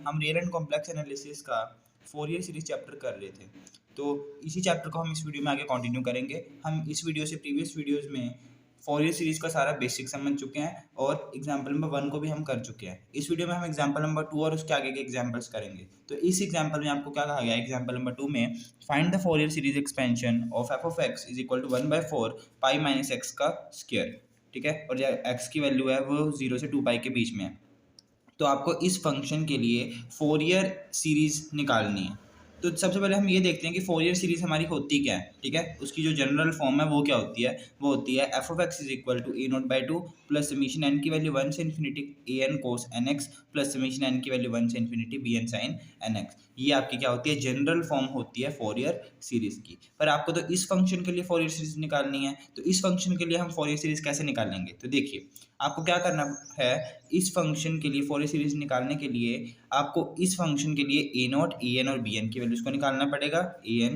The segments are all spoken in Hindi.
हम रियल एंड कॉम्प्लेक्स एनालिसिस का फोरियर सीरीज चैप्टर कर रहे थे। तो इसी चैप्टर को हम इस वीडियो में आगे कंटिन्यू करेंगे। हम इस वीडियो से प्रीवियस वीडियोस में फोरियर सीरीज का सारा बेसिक समझ चुके हैं और एग्जाम्पल नंबर 1 को भी हम कर चुके हैं। इस वीडियो में हम एग्जाम्पल नंबर 2 और उसके आगे के एग्जाम्पल्स करेंगे। तो इस एग्जाम्पल में आपको क्या कहा गया है, एग्जाम्पल नंबर 2 में find the Fourier series expansion of F of X is equal to 1/4 pi minus X का स्क्वायर। ठीक है, और जो एक्स की वैल्यू है वो 0 से 2 पाई के बीच में है। तो आपको इस फंक्शन के लिए फोरियर सीरीज निकालनी है। तो सबसे पहले हम ये देखते हैं कि फोरियर सीरीज हमारी होती क्या है। ठीक है, उसकी जो जनरल फॉर्म है वो क्या होती है, वो होती है F of X is equal to A nought by two plus summation N की वैल्यू 1 से infinity A N cos N X plus summation N की वैल्यू 1 से infinity B N sine N X. ये आपकी क्या होती है, जनरल फॉर्म होती है फोरियर सीरीज की। पर आपको तो इस फंक्शन के लिए फोरियर सीरीज निकालनी है। तो इस फंक्शन के लिए हम फोरियर सीरीज कैसे निकालेंगे, तो देखिए आपको क्या करना है। इस फंक्शन के लिए फोरियर सीरीज निकालने के लिए आपको इस फंक्शन के लिए ए नॉट ए एन और बी एन की वैल्यूज को निकालना पड़ेगा। ए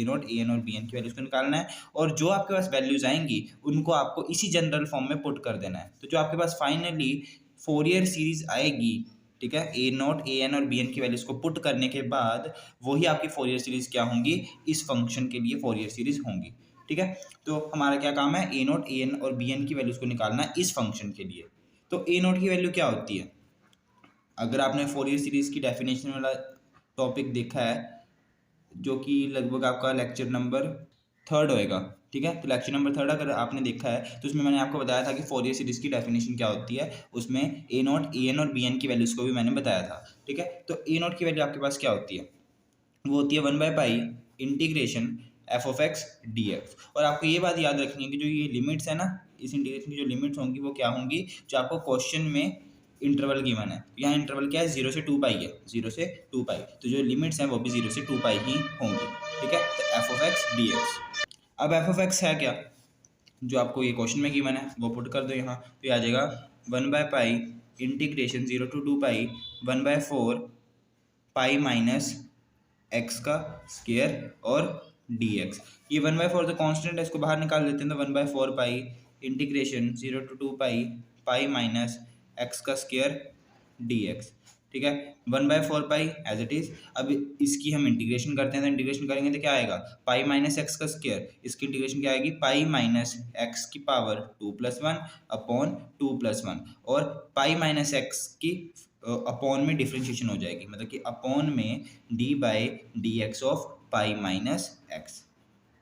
नॉट ए एन और बी एन की वैल्यूज को निकालना है, और जो आपके पास वैल्यूज आएंगी उनको आपको इसी जनरल फॉर्म में पुट कर देना है। तो जो आपके पास फाइनली फोरियर सीरीज आएगी, ठीक है, ए नॉट ए एन और बी एन की वैल्यूज को पुट करने के बाद वही आपकी फोरियर सीरीज क्या होंगी, इस फंक्शन के लिए फोरियर सीरीज होंगी। ठीक है, तो हमारा क्या काम है, ए नॉट ए एन और बी एन की वैल्यूज को निकालना है इस फंक्शन के लिए। तो ए नॉट की वैल्यू क्या होती है, अगर आपने फोरियर सीरीज की डेफिनेशन वाला टॉपिक देखा है जो कि लगभग आपका लेक्चर नंबर 3 होएगा। ठीक है, तो लेक्चर नंबर 3 अगर आपने देखा है तो उसमें मैंने आपको बताया था कि फोरियर सीरीज की डेफिनेशन क्या होती है। उसमें ए नॉट ए एन और बी एन की वैल्यूज को भी मैंने बताया था। ठीक है, तो ए नॉट की वैल्यू आपके पास क्या होती है, वो होती है 1/पाई integration F of X D X. और आपको ये बात याद रखनी है कि जो ये लिमिट्स है ना, इस इंटीग्रेशन की जो लिमिट्स होंगी वो क्या होंगी, जो आपको क्वेश्चन में इंटरवल गिवन है। यहाँ इंटरवल क्या है, 0 से 2 पाई है, 0 से 2 पाई। तो जो लिमिट्स हैं वो भी 0 से 2 पाई ही होंगी। ठीक है, तो F of X D x. अब एफ ऑफ एक्स है क्या, जो आपको ये क्वेश्चन में गिवन है वो पुट कर दो यहाँ, तो ये आ जाएगा 1/पाई integration 0 to 2 pi 1/4 pi minus X का स्क्वायर और डी एक्स। ये 1/4 तो कांस्टेंट है, इसको बाहर निकाल लेते हैं। तो 1/4 पाई integration 0 to 2 pi pi minus X का स्क्वायर डी एक्स। ठीक है, 1/4 पाई एज इट इज। अब इसकी हम इंटीग्रेशन करते हैं, तो इंटीग्रेशन करेंगे तो क्या आएगा, पाई माइनस एक्स का स्क्वायर। इसकी इंटीग्रेशन क्या आएगी, पाई माइनस एक्स की पावर 2+1 अपॉन 2+1, और पाई माइनस एक्स की अपॉन में डिफ्रेंशिएशन हो जाएगी, मतलब कि अपॉन में D by D x of pi minus x.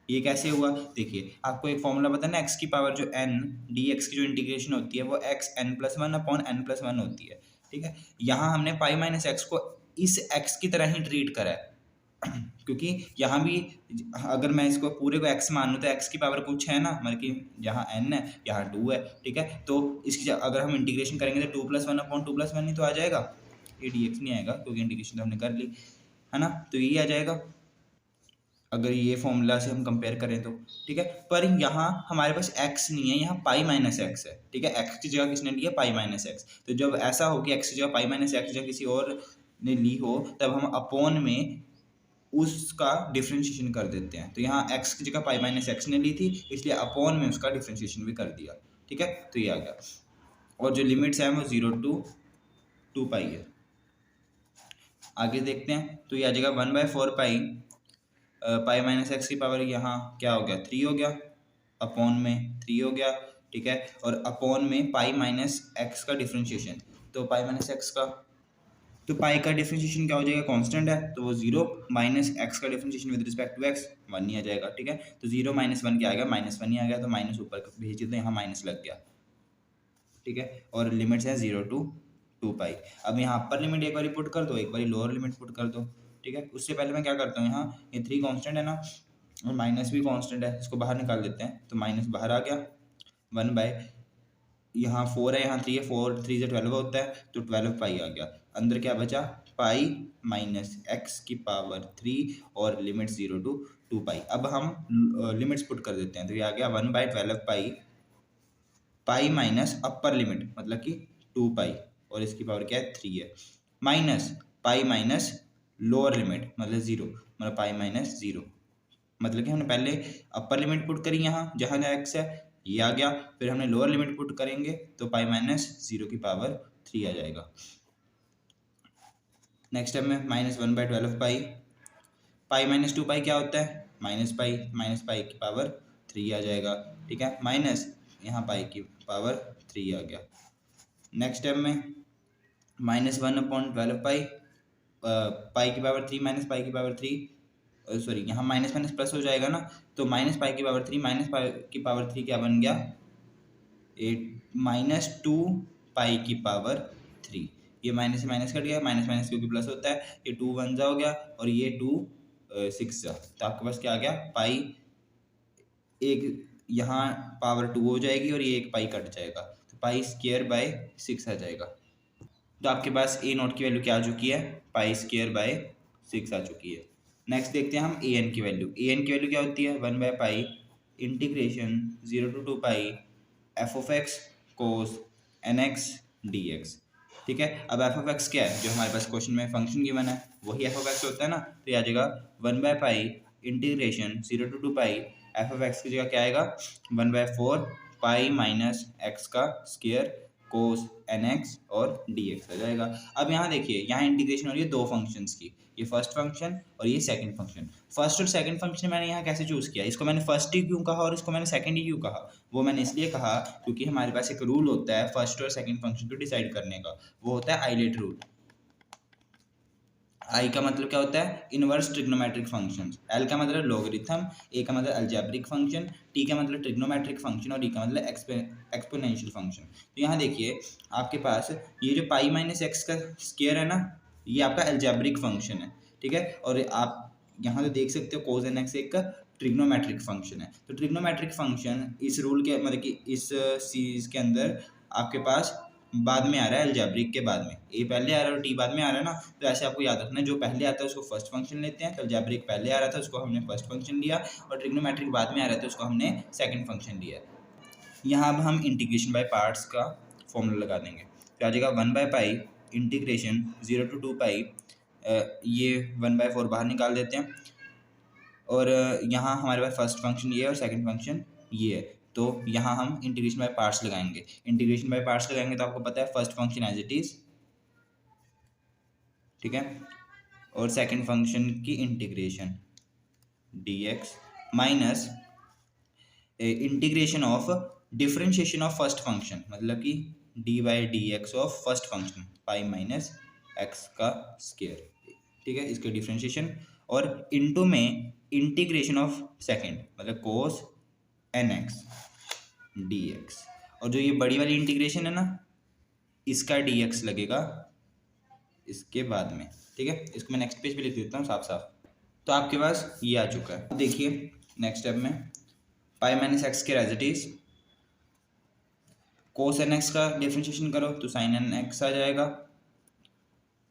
ये कैसे हुआ, देखिए आपको एक फॉर्मूला पता है ना, एक्स की पावर जो एन डी एक्स की जो इंटीग्रेशन होती है वो एक्स n+1 अपॉन n+1 होती है। ठीक है, यहाँ हमने पाई माइनस एक्स को इस एक्स की तरह ही ट्रीट करा है क्योंकि यहाँ भी अगर मैं इसको पूरे को एक्स मानूँ तो एक्स की पावर कुछ है ना, मतलब कि यहाँ n है यहाँ 2 है। ठीक है, तो इसकी अगर हम इंटीग्रेशन करेंगे तो 2+1 अपॉन 2+1 ही तो आ जाएगा, ये डी एक्स नहीं आएगा क्योंकि इंटीग्रेशन तो हमने कर ली है ना, तो यही आ जाएगा अगर ये फॉर्मूला से हम कंपेयर करें तो। ठीक है, पर यहाँ हमारे पास x नहीं है, यहाँ पाई माइनस एक्स है। ठीक है, x की जगह किसने लिया, पाई माइनस एक्स। तो जब ऐसा हो कि x की जगह पाई माइनस एक्स जगह किसी और ने ली हो, तब हम अपॉन में उसका डिफ्रेंशिएशन कर देते हैं। तो यहाँ x की जगह पाई माइनस एक्स ने ली थी, इसलिए अपॉन में उसका डिफ्रेंशिएशन भी कर दिया। ठीक है, तो ये आ गया, और जो लिमिट्स हैं वो 0 to 2 पाई है। आगे देखते हैं, तो ये आ जाएगा 1/4 पाई पाई माइनस एक्स की पावर यहाँ क्या हो गया, 3 हो गया, अपॉन में 3 हो गया। ठीक है, और अपॉन में पाई माइनस एक्स का डिफ्रेंशिएशन, तो पाई माइनस एक्स का, तो पाई का डिफ्रेंशिएशन क्या हो जाएगा, कांस्टेंट है तो वो 0 माइनस एक्स का differentiation with respect to X 1 ही आ जाएगा। ठीक है, तो 0 - 1 क्या आ गया, -1 ही आ गया, तो माइनस ऊपर भेज दिया तो यहाँ माइनस लग गया। ठीक है, और लिमिट्स है 0 to 2 पाई। अब यहाँ अपर लिमिट एक बार पुट कर दो, एक बार लोअर लिमिट पुट कर दो। ठीक है, उससे पहले मैं क्या करता हूँ, यहाँ ये 3 कांस्टेंट है ना, और माइनस भी कांस्टेंट है, इसको बाहर निकाल देते हैं। तो माइनस बाहर आ गया, 1 बाय यहाँ 4 है, यहाँ 3 है, 4 3 से 12 होता है, तो 12 पाई आ गया। अंदर क्या बचा, पाई माइनस एक्स की पावर 3 और लिमिट 0 to 2 पाई। अब हम लिमिट्स पुट कर देते हैं, तो ये आ गया 1/12 पाई पाई माइनस अपर लिमिट मतलब कि 2 पाई, और इसकी पावर क्या है, 3 है, minus pi minus lower limit मतलब 0, मतलब पाई माइनस 0, मतलब कि हमने पहले अपर लिमिट पुट करी यहाँ जहाँ जहाँ एक्स है, ये आ गया। फिर हमने लोअर लिमिट पुट करेंगे तो पाई माइनस 0 की पावर 3 आ जाएगा। नेक्स्ट स्टेप में -1/12 पाई माइनस 2 पाई क्या होता है, माइनस पाई की पावर 3 आ जाएगा, ठीक है, माइनस यहाँ पाई की पावर 3 आ गया। नेक्स्ट स्टेप में -1/12 पाई की पावर 3 माइनस पाई की पावर 3, सॉरी यहाँ माइनस माइनस प्लस हो जाएगा ना, तो माइनस पाई की पावर 3 माइनस पाई की पावर 3 क्या बन गया, -2 पाई की पावर 3। ये माइनस से माइनस कट गया, माइनस माइनस क्योंकि प्लस होता है, ये 2 1 जा हो गया और ये 2 6 जा, तो आपके पास क्या आ गया, पाई एक यहाँ पावर 2 हो जाएगी और ये एक पाई कट जाएगा, तो पाई स्क्वायर बाय 6 आ जाएगा। तो आपके पास ए नॉट की वैल्यू क्या आ चुकी है, पाई स्क्वायर बाय 6 आ चुकी है। नेक्स्ट देखते हैं हम ए एन की वैल्यू। ए एन की वैल्यू क्या होती है, 1/पाई integration 0 to 2 pi F of X cos N X D X, ठीक है। अब एफ ऑफ एक्स क्या है, जो हमारे पास क्वेश्चन में फंक्शन गिवन है वही एफ ऑफ एक्स होता है ना, तो ये आ जाएगा 1/पाई integration 0 to 2 pi F of X की जगह क्या आएगा, 1/4 पाई माइनस एक्स का स्क्वायर कोस एन एक्स और डी एक्स आ जाएगा। अब यहाँ देखिए, यहाँ इंटीग्रेशन हो रही है दो फंक्शंस की, ये फर्स्ट फंक्शन और ये सेकंड फंक्शन। फर्स्ट और सेकंड फंक्शन मैंने यहाँ कैसे चूज़ किया, इसको मैंने फर्स्ट ही क्यों कहा और इसको मैंने सेकंड ही क्यों कहा, वो मैंने इसलिए कहा क्योंकि हमारे पास एक रूल होता है फर्स्ट और सेकंड फंक्शन को डिसाइड करने का, वो होता है आइलेट रूल। आई का मतलब क्या होता है, इनवर्स ट्रिग्नोमेट्रिक फंक्शन, एल का मतलब लॉगरिथम, ए का मतलब अलजेब्रिक फंक्शन, टी का मतलब ट्रिग्नोमेट्रिक फंक्शन और ई का मतलब एक्सपोनेंशियल फंक्शन। तो यहाँ देखिए आपके पास ये जो पाई माइनस एक्स का स्क्वायर है ना, ये आपका अलजेब्रिक फंक्शन है, ठीक है। और आप यहाँ तो देख सकते हो कोस एन एक्स एक का ट्रिग्नोमेट्रिक फंक्शन है, तो ट्रिग्नोमेट्रिक फंक्शन इस रूल के मतलब कि इस सीरीज के अंदर आपके पास बाद में आ रहा है, अलजेब्रिक के बाद में, ए पहले आ रहा है और टी बाद में आ रहा है ना, तो ऐसे आपको याद रखना है, जो पहले आता है उसको फर्स्ट फंक्शन लेते हैं, तो अलजेब्रिक पहले आ रहा था उसको हमने फर्स्ट फंक्शन लिया और ट्रिग्नोमेट्रिक बाद में आ रहा था उसको हमने सेकंड फंक्शन लिया। यहाँ अब हम इंटीग्रेशन बाय पार्ट्स का फॉर्मूला लगा देंगे, तो आ जाएगा 1/पाई इंटीग्रेशन 0 to 2 पाई, ये 1/4 बाहर निकाल देते हैं और यहाँ हमारे पास फर्स्ट फंक्शन ये है और सेकंड फंक्शन ये है, तो यहाँ हम इंटीग्रेशन बाय पार्ट्स लगाएंगे। इंटीग्रेशन बाय पार्ट्स लगाएंगे तो आपको पता है first function as it is, ठीक है, और सेकंड फंक्शन की integration dx minus integration of differentiation of first function, मतलब कि dy/dx of first function pi minus X का स्क्वायर, ठीक है, इसके डिफरेंशिएशन, और इनटू में इंटीग्रेशन ऑफ सेकंड मतलब कोस एन एक्स डी एक्स, और जो ये बड़ी वाली इंटीग्रेशन है ना, इसका dx लगेगा इसके बाद में, ठीक है। इसको मैं नेक्स्ट पेज पे लिख देता हूँ साफ साफ। तो आपके पास ये आ चुका है। देखिए नेक्स्ट स्टेप में पाई माइनस एक्स के as it is, cos N X का डिफरेंशिएशन करो तो साइन एन एक्स आ जाएगा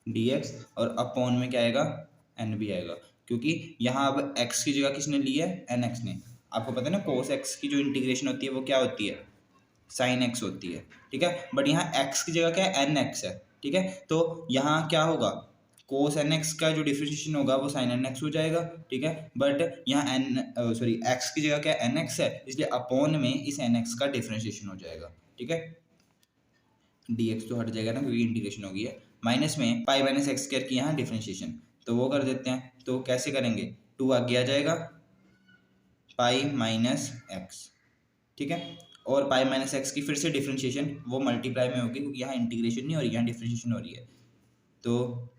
dx, और अपॉन में क्या आएगा, एन भी आएगा, क्योंकि यहाँ अब x की जगह किसने ली है, एन एक्स ने। आपको पता है ना कोस एक्स की जो इंटीग्रेशन होती है वो क्या होती है, साइन एक्स होती है, ठीक है। बट यहाँ x की जगह क्या है, एन एक्स है, ठीक है। तो यहाँ क्या होगा, कोस एन एक्स का जो डिफरेंशिएशन होगा वो साइन एन एक्स हो जाएगा, ठीक है। बट यहाँ एक्स की जगह क्या एन एक्स है, इसलिए अपॉन में इस एन एक्स का डिफरेंशिएशन हो जाएगा, ठीक है। dx तो हट जाएगा ना क्योंकि इंटीग्रेशन हो गई है, माइनस में पाई माइनस एक्स स्क्वायर की यहाँ डिफरेंशिएशन, तो वो कर देते हैं। तो कैसे करेंगे, 2 आगे आ जाएगा पाई माइनस एक्स, ठीक है, और पाई माइनस एक्स की फिर से डिफरेंशिएशन वो मल्टीप्लाई में होगी क्योंकि यहाँ इंटीग्रेशन नहीं हो रही, यहाँ डिफरेंशिएशन हो रही है। तो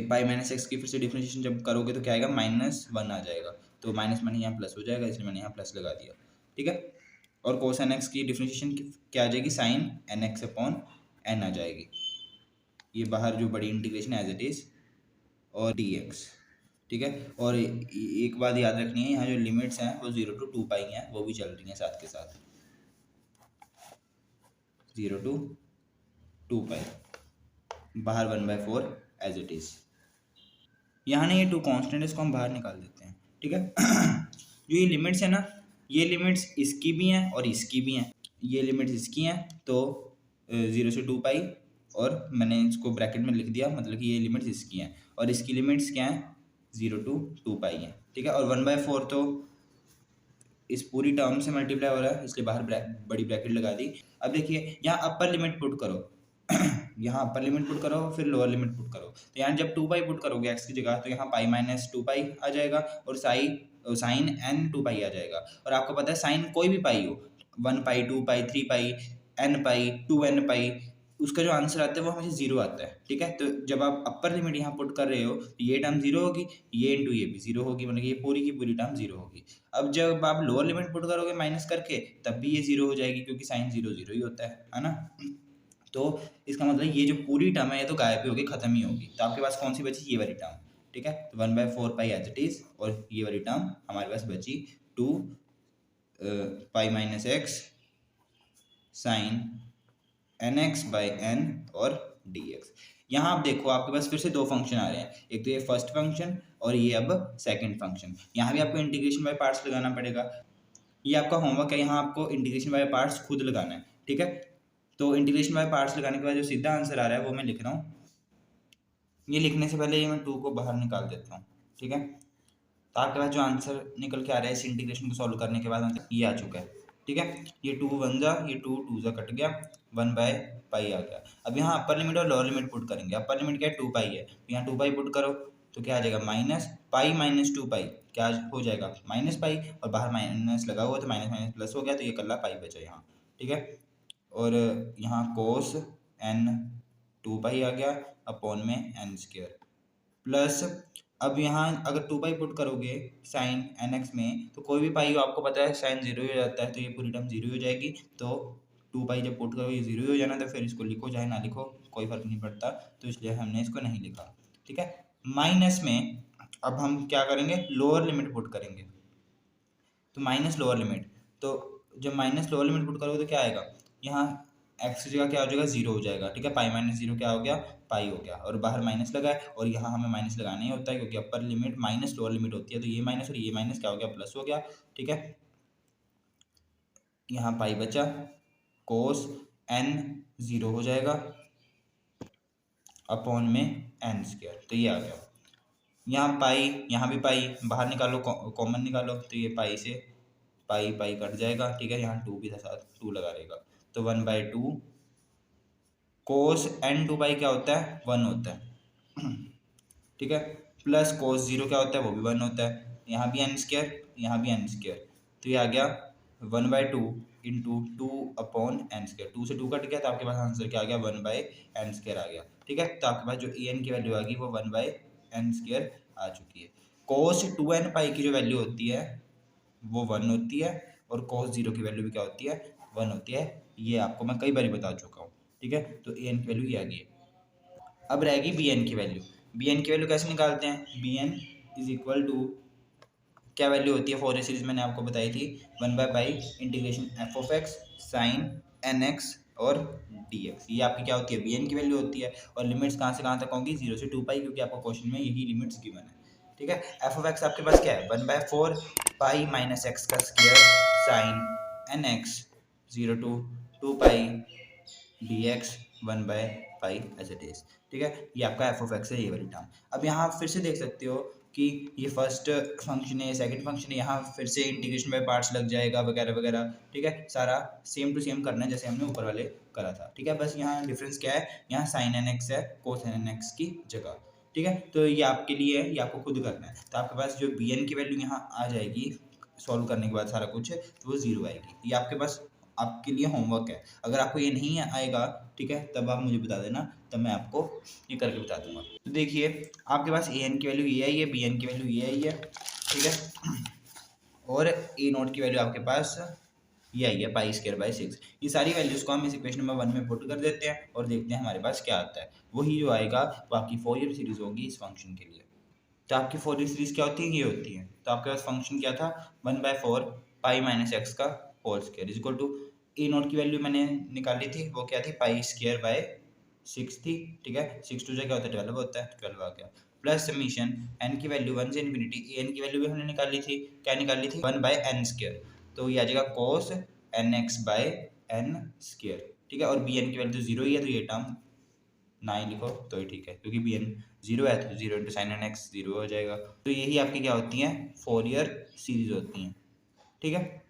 पाई माइनस एक्स की फिर से डिफरेंशिएशन जब करोगे तो क्या आएगा, -1 आ जाएगा, तो माइनस मैंने यहाँ प्लस हो जाएगा इसलिए मैंने यहाँ प्लस लगा दिया, ठीक है। और कोस एन एक्स की डिफरेंशिएशन क्या आ जाएगी, sine N X upon N आ जाएगी, ये बाहर जो बड़ी इंटीग्रेशन एज इट इज, और dx, ठीक है। और एक बात याद रखनी है, यहाँ जो लिमिट्स हैं वो 0 to 2 पाई हैं, वो भी चल रही हैं साथ के साथ, 0 to 2 पाई, बाहर 1/4 एज इट इज। यहाँ ना ये 2 कांस्टेंट, इसको हम बाहर निकाल देते हैं, ठीक है। जो ये लिमिट्स है ना, ये लिमिट्स इसकी भी हैं और इसकी भी हैं, ये लिमिट्स इसकी हैं तो 0 से 2 पाई, और मैंने इसको ब्रैकेट में लिख दिया, मतलब कि ये लिमिट्स इसकी हैं और इसकी लिमिट्स क्या हैं, 0 to 2 पाई हैं, ठीक है। और 1/4 तो इस पूरी टर्म से मल्टीप्लाई हो रहा है इसलिए बाहर बड़ी ब्रैकेट लगा दी। अब देखिए यहाँ अपर लिमिट पुट करो यहाँ अपर लिमिट पुट करो फिर लोअर लिमिट पुट करो। तो यहाँ जब 2 पाई पुट करोगे x की जगह तो यहाँ पाई माइनस 2 पाई आ जाएगा और साइन n 2 पाई आ जाएगा। और आपको पता है साइन कोई भी पाई हो, 1 पाई 2 पाई 3 पाई n पाई 2n पाई, उसका जो आंसर आता है वो हमेशा जीरो आता है। ठीक है, तो जब आप अपर लिमिट यहाँ पुट कर रहे हो तो ये टर्म जीरो होगी, ये इंटू ये भी जीरो होगी, मतलब ये पूरी की पूरी टर्म जीरो होगी। अब जब आप लोअर लिमिट पुट करोगे माइनस करके तब भी ये जीरो हो जाएगी क्योंकि साइन जीरो जीरो ही होता है ना। तो इसका मतलब ये जो पूरी टर्म है ये तो गायब ही होगी, खत्म ही होगी। तो आपके पास कौन सी बची? ये वाली टर्म। ठीक है, तो 1/4 पाई एज इट इज, और ये वाली टर्म हमारे पास बची 2 pi minus X sine nx by n और dx। यहाँ आप देखो आपके पास फिर से दो फंक्शन आ रहे हैं, एक तो ये फर्स्ट फंक्शन और ये अब सेकंड फंक्शन। यहाँ भी आपको इंटीग्रेशन बाय पार्ट्स लगाना पड़ेगा। ये आपका होमवर्क है, यहाँ आपको इंटीग्रेशन बाय पार्ट्स खुद लगाना है। ठीक है, तो इंटीग्रेशन बाय पार्ट्स लगाने के बाद जो सीधा आंसर आ रहा है वो मैं लिख रहा हूँ। ये लिखने से पहले ये मैं 2 को बाहर निकाल देता हूँ। ठीक है, तो आपके पास जो आंसर निकल के आ रहा है इस इंटीग्रेशन को सॉल्व करने के बाद ये आ चुका है। ठीक है, ये 2 1 जा, ये 2 2 जा कट गया, 1/पाई आ गया। अब यहाँ अपर लिमिट और लोअर लिमिट पुट करेंगे। अपर लिमिट क्या है? 2 पाई है, तो यहाँ 2 पाई पुट करो तो क्या आ जाएगा? माइनस पाई माइनस 2 पाई क्या हो जाएगा? माइनस पाई, और बाहर माइनस लगा हुआ तो माइनस माइनस प्लस हो गया, तो ये कल्ला पाई बचा यहाँ। ठीक है, और यहाँ कोस n 2 पाई आ गया अपॉन में n स्क्वायर प्लस, अब यहाँ अगर 2 पाई पुट करोगे साइन nx में तो कोई भी पाई हो आपको पता है साइन जीरो हो जाता है, तो ये पूरी टर्म जीरो हो जाएगी। तो 2 पाई जब पुट करोगे जीरो हो जाना, तो फिर इसको लिखो चाहे ना लिखो कोई फर्क नहीं पड़ता, तो इसलिए हमने इसको नहीं लिखा। ठीक है, माइनस में अब हम क्या करेंगे? लोअर लिमिट पुट करेंगे। तो माइनस लोअर लिमिट, तो जब माइनस लोअर लिमिट पुट करोगे तो क्या आएगा? यहाँ एक्स की जगह क्या हो जाएगा? जीरो हो जाएगा। ठीक है, पाई माइनस जीरो क्या हो गया? पाई हो गया, और बाहर माइनस लगा है और यहाँ हमें माइनस लगाना ही होता है क्योंकि upper limit minus lower limit होती है, तो ये माइनस और ये माइनस क्या हो गया? प्लस हो गया। ठीक है, यहाँ पाई बचा, कोस n जीरो हो जाएगा अपॉन में n स्क्वायर, तो ये आ गया। यहाँ पाई, यहाँ भी पाई, बाहर निकालो कॉमन निकालो, तो ये पाई से पाई पाई कट जाएगा। ठीक है, यहाँ 2 भी था साथ, 2 लगा रहेगा, तो 1/2 कोस n 2 पाई क्या होता है? 1 होता है। ठीक है, प्लस कोस जीरो क्या होता है? वो भी 1 होता है। यहाँ भी n स्क्वायर, यहाँ भी n स्क्वायर, तो ये आ गया 1/2 इंटू 2 अपॉन n स्क्वायर। 2 से 2 कट गया तो आपके पास आंसर क्या आ गया? 1/n स्क्वायर आ गया। ठीक है, तो आपके पास जो an की वैल्यू आ गई वो 1/n स्क्वायर आ चुकी है। कोस 2n पाई की जो वैल्यू होती है वो 1 होती है, और कोस जीरो की वैल्यू भी क्या होती है? 1 होती है। ये आपको मैं कई बार बता चुका हूँ। ठीक है, तो an की वैल्यू ये आ गई है। अब रहेगी bn की वैल्यू। bn की वैल्यू कैसे निकालते हैं? bn इज इक्वल टू क्या वैल्यू होती है? फोरियर सीरीज मैंने आपको बताई थी, 1/पाई integration F of X sine nx और dx। ये आपकी क्या होती है? bn की वैल्यू होती है। और लिमिट्स कहाँ से कहाँ तक होंगी? 0 से 2 पाई, क्योंकि आपको क्वेश्चन में यही लिमिट्स गिवन है। ठीक है, एफ ऑफ एक्स आपके पास क्या है? 1/4 पाई माइनस एक्स का square sine nx 0 to 2 pi dx 1/पाई एज इट इज। ठीक है, ये आपका एफ ऑफ एक्स है, ये वाली टर्म। अब यहाँ आप फिर से देख सकते हो कि ये फर्स्ट फंक्शन है, सेकंड फंक्शन है, यहाँ फिर से इंटीग्रेशन बाय पार्ट्स लग जाएगा वगैरह वगैरह। ठीक है, सारा सेम टू सेम करना है जैसे हमने ऊपर वाले करा था। ठीक है, बस यहाँ डिफरेंस क्या है? यहाँ साइन nx है कोस nx की जगह। ठीक है, तो ये आपके लिए है, ये आपको खुद करना है। तो आपके पास जो bn की वैल्यू यहाँ आ जाएगी सॉल्व करने के बाद सारा कुछ, तो वो 0 आएगी। ये आपके पास आपके लिए होमवर्क है। अगर आपको ये नहीं आएगा, ठीक है, तब आप मुझे बता देना, तब मैं आपको ये करके बता दूंगा। तो देखिए आपके पास an की वैल्यू ये आई है, bn की वैल्यू ये आई है। ठीक है, और a0 की वैल्यू आपके पास ये आई है पाई स्क्वायर बाई 6। ये सारी वैल्यूज को हम इस इक्वेशन नंबर 1 में पुट कर देते हैं और देखते हैं हमारे पास क्या आता है। वही जो आएगा वो आपकी फोरियर सीरीज होगी इस फंक्शन के लिए। तो आपकी फोरियर सीरीज क्या होती है? ये होती है। तो आपके पास फंक्शन क्या था? 1/4 पाई माइनस एक्स का whole square is equal to a0 की वैल्यू मैंने निकाली थी, वो क्या थी? पाई स्क्वायर बाय 6 थी। ठीक है, 6 2 क्या होता है? 12 होता है, 12 आ गया। प्लस समीशन n की वैल्यू 1 से इन्फिनिटी, an की वैल्यू भी हमने निकाली थी, क्या निकाली थी? 1/n स्क्वायर, तो ये आ जाएगा cos nx by n square. ठीक है, और bn की वैल्यू 0 ही है, तो ये टर्म ना ही लिखो तो ही ठीक है, क्योंकि bn 0 है तो 0 इंटू साइन nx 0 हो जाएगा। तो यही आपकी क्या होती हैं? फोरियर सीरीज होती हैं। ठीक है।